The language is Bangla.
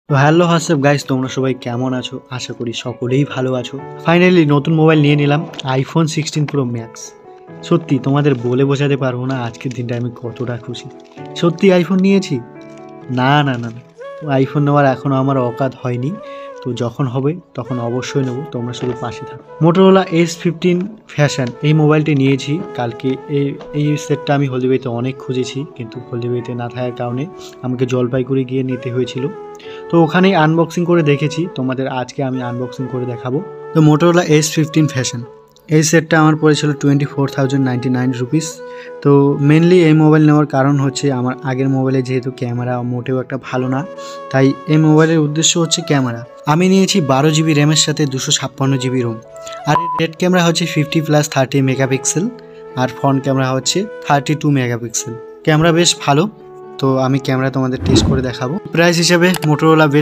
তো হ্যালো হোয়াটসঅ্যাপ গাইস, তোমরা সবাই কেমন আছো? আশা করি সকলেই ভালো আছো। ফাইনালি নতুন মোবাইল নিয়ে নিলাম, আইফোন 16 প্রো ম্যাক্স। সত্যি তোমাদের বলে বোঝাতে পারবো না আজকের দিনটা আমি কতটা খুশি। সত্যি আইফোন নিয়েছি? না না না না, আইফোন নেওয়ার এখনও আমার অকাত হয়নি। তো যখন হবে তখন অবশ্যই নেবো, তোমরা শুধু পাশে থাকো। মোটোরোলা S15 ফ্যাশন এই মোবাইলটি নিয়েছি কালকে। এই সেটটা আমি হলদিবাড়িতে অনেক খুঁজেছি, কিন্তু হলদিবাড়িতে না থাকার কারণে আমাকে জলপাইগুড়ি গিয়ে নিতে হয়েছিল। তো ওখানেই আনবক্সিং করে দেখেছি, তোমাদের আজকে আমি আনবক্সিং করে দেখাবো। তো মোটোরোলা S15 ফ্যাশন এই সেটটা আমার পড়েছিল 24,099 রুপিস। তো মেনলি এই মোবাইল নেওয়ার কারণ হচ্ছে আমার আগের মোবাইলে যেহেতু ক্যামেরা মোটেও একটা ভালো না, তাই এই মোবাইলের উদ্দেশ্য হচ্ছে ক্যামেরা। আমি নিয়েছি 12 GB র্যামের সাথে 256 GB রোম। আর রেড ক্যামেরা হচ্ছে 50+30 মেগাপিক্সেল, আর ফ্রন্ট ক্যামেরা হচ্ছে 32 মেগাপিক্সেল। ক্যামেরা বেশ ভালো। তো আমি ক্যামেরা তোমাদের টেস্ট করে দেখাবো। প্রাইস হিসেবে মোটোরোলা